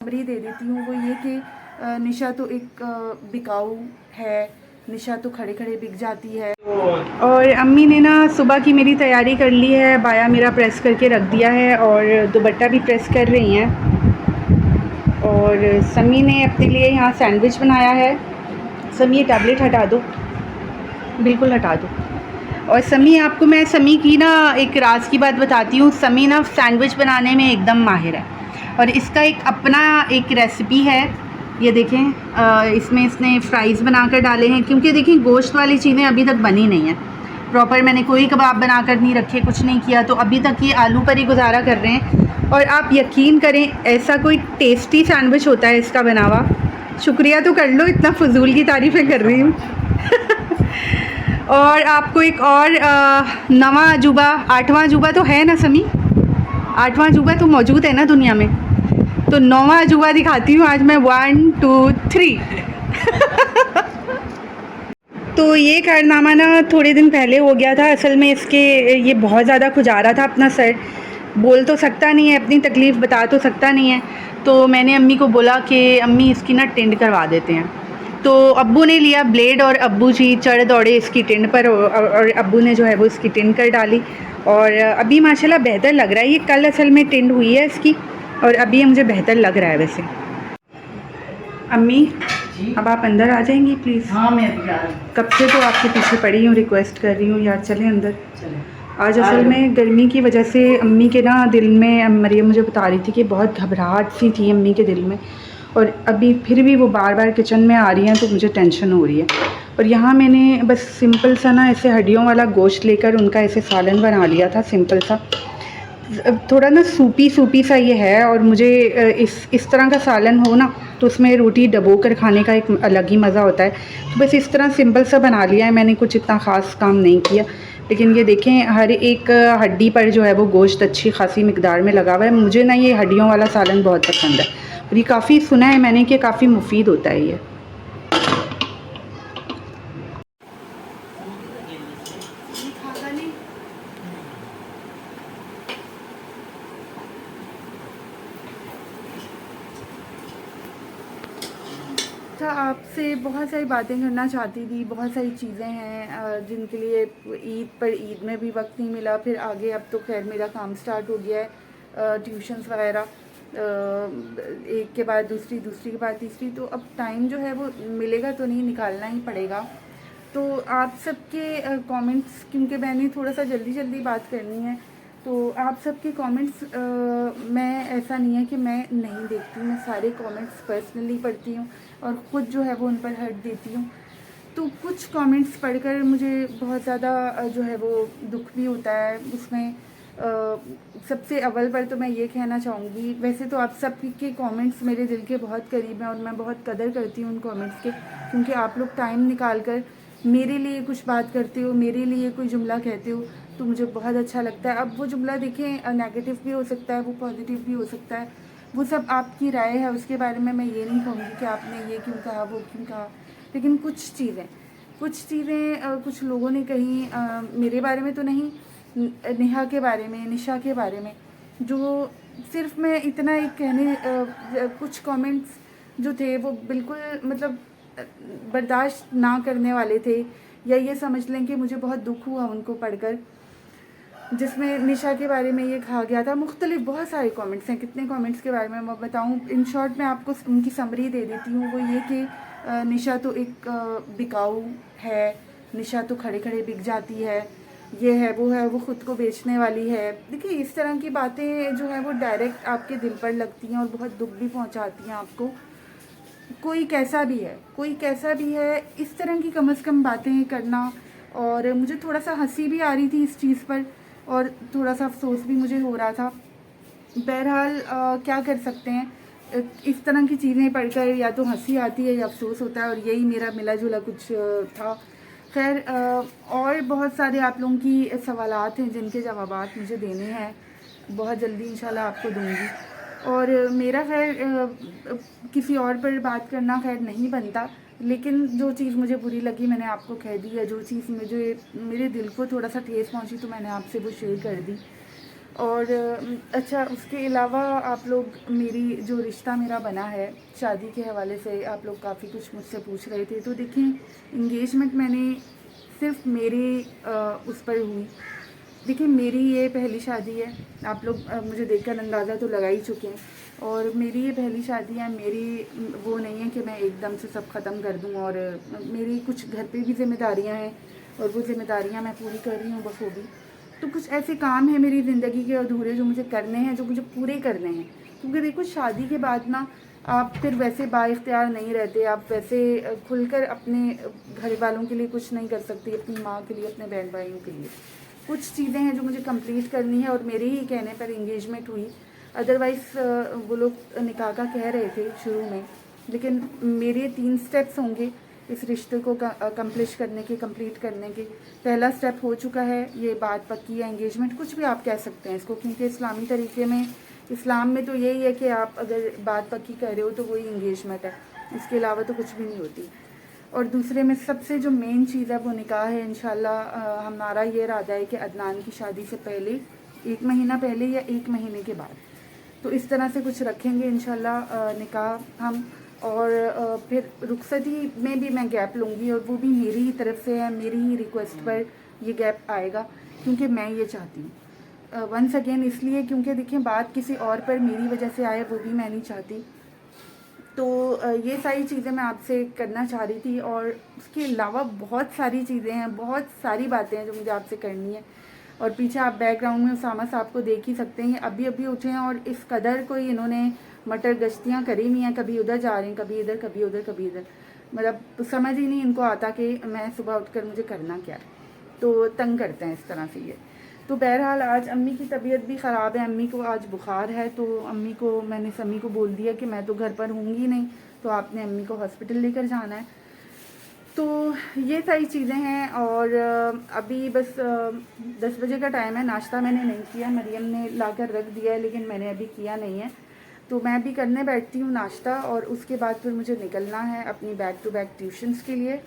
Summary दे देती हूँ वो ये कि निशा तो एक बिकाऊ है, निशा तो खड़े खड़े बिक जाती है। और अम्मी ने ना सुबह की मेरी तैयारी कर ली है, बाया मेरा प्रेस करके रख दिया है और दुपट्टा भी प्रेस कर रही हैं। और समी ने अपने लिए यहाँ सैंडविच बनाया है। समी ये टैबलेट हटा दो, बिल्कुल हटा दो। और समी, आपको मैं समी की ना एक राज की बात बताती हूँ। समी ना सैंडविच बनाने में एकदम माहिर है और इसका एक अपना एक रेसिपी है। ये देखें, इसमें इसने फ्राइज़ बनाकर डाले हैं, क्योंकि देखें गोश्त वाली चीज़ें अभी तक बनी नहीं हैं प्रॉपर। मैंने कोई कबाब बनाकर नहीं रखे, कुछ नहीं किया, तो अभी तक ये आलू पर ही गुजारा कर रहे हैं। और आप यकीन करें, ऐसा कोई टेस्टी सैंडविच होता है इसका बना हुआ। शुक्रिया तो कर लो, इतना फजूल की तारीफ़ें कर रही हूँ। और आपको एक और नवा अजूबा, 8वां अजूबा तो है ना समी, 8वां अजूबा तो मौजूद है ना दुनिया में, तो 9वां अजूबा दिखाती हूँ आज मैं। 1 2 3। तो ये कारनामा ना थोड़े दिन पहले हो गया था। असल में इसके ये बहुत ज़्यादा खुजा रहा था अपना सर, बोल तो सकता नहीं है, अपनी तकलीफ़ बता तो सकता नहीं है। तो मैंने अम्मी को बोला कि अम्मी इसकी ना टिंड करवा देते हैं। तो अब्बू ने लिया ब्लेड और अब्बू जी चढ़ दौड़े इसकी टिंड पर और अब्बू ने जो है वो इसकी टिंड कर डाली। और अभी माशाल्लाह बेहतर लग रहा है। ये कल असल में टिंड हुई है इसकी और अभी मुझे बेहतर लग रहा है वैसे। अम्मी अब आप अंदर आ जाएंगी प्लीज़। हाँ मैं अभी आ रही हूँ। कब से तो आपके पीछे पड़ी हूँ, रिक्वेस्ट कर रही हूँ यार चलें अंदर। चलें। आज असल में गर्मी की वजह से अम्मी के ना दिल में, मरियम मुझे बता रही थी कि बहुत घबराहट सी थी अम्मी के दिल में, और अभी फिर भी वो बार बार किचन में आ रही हैं तो मुझे टेंशन हो रही है। और यहाँ मैंने बस सिंपल सा ना ऐसे हड्डियों वाला गोश्त लेकर उनका ऐसे सालन बना लिया था, सिंपल सा, थोड़ा ना सूपी सूपी सा ये है। और मुझे इस तरह का सालन हो ना तो उसमें रोटी डबो कर खाने का एक अलग ही मज़ा होता है। तो बस इस तरह सिंपल सा बना लिया है मैंने, कुछ इतना ख़ास काम नहीं किया। लेकिन ये देखें, हर एक हड्डी पर जो है वो गोश्त अच्छी खासी मिकदार में लगा हुआ है। मुझे ना ये हड्डियों वाला सालन बहुत पसंद है और ये काफ़ी सुना है मैंने कि काफ़ी मुफीद होता है ये। अच्छा, आपसे बहुत सारी बातें करना चाहती थी, बहुत सारी चीज़ें हैं जिनके लिए ईद में भी वक्त नहीं मिला। फिर आगे अब तो खैर मेरा काम स्टार्ट हो गया है, ट्यूशन्स वगैरह, एक के बाद दूसरी, दूसरी के बाद तीसरी, तो अब टाइम जो है वो मिलेगा तो नहीं, निकालना ही पड़ेगा। तो आप सबके कमेंट्स, क्योंकि मैंने थोड़ा सा जल्दी जल्दी बात करनी है, तो आप सबके कमेंट्स, मैं, ऐसा नहीं है कि मैं नहीं देखती, मैं सारे कमेंट्स पर्सनली पढ़ती हूँ और ख़ुद जो है वो उन पर हट देती हूँ। तो कुछ कमेंट्स पढ़कर मुझे बहुत ज़्यादा जो है वो दुख भी होता है। उसमें सबसे अव्वल पर तो मैं ये कहना चाहूँगी, वैसे तो आप सब के कमेंट्स मेरे दिल के बहुत करीब हैं और मैं बहुत कदर करती हूँ उन कमेंट्स के, क्योंकि आप लोग टाइम निकाल कर मेरे लिए कुछ बात करते हो, मेरे लिए कोई जुमला कहते हो, तो मुझे बहुत अच्छा लगता है। अब वो जुमला देखें नेगेटिव भी हो सकता है, वो पॉजिटिव भी हो सकता है, वो सब आपकी राय है, उसके बारे में मैं ये नहीं कहूँगी कि आपने ये क्यों कहा, वो क्यों कहा। लेकिन कुछ चीज़ें कुछ लोगों ने कही, मेरे बारे में तो नहीं, नेहा के बारे में, निशा के बारे में, जो सिर्फ मैं इतना एक कहने, कुछ कमेंट्स जो थे वो बिल्कुल मतलब बर्दाश्त ना करने वाले थे, या ये समझ लें कि मुझे बहुत दुख हुआ उनको पढ़कर, जिसमें निशा के बारे में ये कहा गया था। मुख्तलिफ बहुत सारे कमेंट्स हैं, कितने कमेंट्स के बारे में मैं बताऊं। इन शॉर्ट मैं आपको उनकी समरी दे देती हूँ। वो ये कि निशा तो एक बिकाऊ है, निशा तो खड़े खड़े बिक जाती है, ये है, वो ख़ुद को बेचने वाली है। देखिए, इस तरह की बातें जो है वो डायरेक्ट आपके दिल पर लगती हैं और बहुत दुख भी पहुँचाती हैं आपको। कोई कैसा भी है, इस तरह की कम से कम बातें करना। और मुझे थोड़ा सा हंसी भी आ रही थी इस चीज़ पर और थोड़ा सा अफसोस भी मुझे हो रहा था। बहरहाल क्या कर सकते हैं, इस तरह की चीज़ें पढ़कर या तो हंसी आती है या अफसोस होता है, और यही मेरा मिला जुला कुछ था। खैर, और बहुत सारे आप लोगों की सवालात हैं जिनके जवाबात मुझे देने हैं, बहुत जल्दी इंशाल्लाह आपको दूंगी। और मेरा खैर किसी और पर बात करना खैर नहीं बनता, लेकिन जो चीज़ मुझे बुरी लगी मैंने आपको कह दी है, जो चीज़ मुझे मेरे दिल को थोड़ा सा ठेस पहुंची तो मैंने आपसे वो शेयर कर दी। और अच्छा, उसके अलावा आप लोग मेरी जो रिश्ता मेरा बना है शादी के हवाले से, आप लोग काफ़ी कुछ मुझसे पूछ रहे थे। तो देखिए, इंगेजमेंट मैंने सिर्फ मेरे उस पर हुई। देखिए, मेरी ये पहली शादी है। आप लोग मुझे देखकर अंदाज़ा तो लगा ही चुके हैं। और मेरी ये पहली शादी है। मेरी वो नहीं है कि मैं एकदम से सब ख़त्म कर दूं। और मेरी कुछ घर पे भी जिम्मेदारियां हैं और वो जिम्मेदारियां मैं पूरी कर रही हूँ बखूबी। तो कुछ ऐसे काम हैं मेरी ज़िंदगी के अधूरे जो मुझे करने हैं, जो मुझे पूरे करने हैं। क्योंकि देखो, शादी के बाद ना आप फिर वैसे बाइख्तियार नहीं रहते। आप वैसे खुलकर अपने घर वालों के लिए कुछ नहीं कर सकती, अपनी माँ के लिए, अपने बहन भाइयों के लिए। कुछ चीज़ें हैं जो मुझे कंप्लीट करनी है और मेरे ही कहने पर इंगेजमेंट हुई। अदरवाइज़ वो लोग निकाह का कह रहे थे शुरू में, लेकिन मेरे 3 स्टेप्स होंगे इस रिश्ते को कंप्लीट करने के। पहला स्टेप हो चुका है, ये बात पक्की है, एंगेजमेंट कुछ भी आप कह सकते हैं इसको, क्योंकि इस्लामी तरीके में, इस्लाम में तो यही है कि आप अगर बात पक्की कर रहे हो तो वही इंगेजमेंट है, इसके अलावा तो कुछ भी नहीं होती। और दूसरे में सबसे जो मेन चीज़ है वो निकाह है। इंशाल्लाह हमारा ये इरादा है कि अदनान की शादी से पहले, 1 महीना पहले या 1 महीने के बाद, तो इस तरह से कुछ रखेंगे इंशाल्लाह निकाह हम। और फिर रुखसती में भी मैं गैप लूँगी, और वो भी मेरी ही तरफ से है, मेरी ही रिक्वेस्ट पर ये गैप आएगा, क्योंकि मैं ये चाहती हूँ। वंस अगेन इसलिए क्योंकि देखिए, बात किसी और पर मेरी वजह से आए वो भी मैं नहीं चाहती। तो ये सारी चीज़ें मैं आपसे करना चाह रही थी। और उसके अलावा बहुत सारी चीज़ें हैं, बहुत सारी बातें हैं जो मुझे आपसे करनी है। और पीछे आप बैकग्राउंड में उसामा साहब को देख ही सकते हैं, अभी अभी उठे हैं और इस कदर कोई इन्होंने मटर गश्तियाँ करी नहीं हैं। कभी उधर जा रहे हैं, कभी इधर, कभी उधर, कभी इधर। मतलब समझ ही नहीं इनको आता कि मैं सुबह उठकर मुझे करना क्या है। तो तंग करते हैं इस तरह से ये। तो बहरहाल आज अम्मी की तबीयत भी ख़राब है, अम्मी को आज बुखार है। तो मैंने अम्मी को बोल दिया कि मैं तो घर पर होंगी नहीं, तो आपने अम्मी को हॉस्पिटल लेकर जाना है। तो ये सारी चीज़ें हैं। और अभी बस 10 बजे का टाइम है। नाश्ता मैंने नहीं किया, मरियम ने लाकर रख दिया है, लेकिन मैंने अभी किया नहीं है। तो मैं भी करने बैठती हूँ नाश्ता, और उसके बाद फिर मुझे निकलना है अपनी बैक टू बैक ट्यूशन्स के लिए।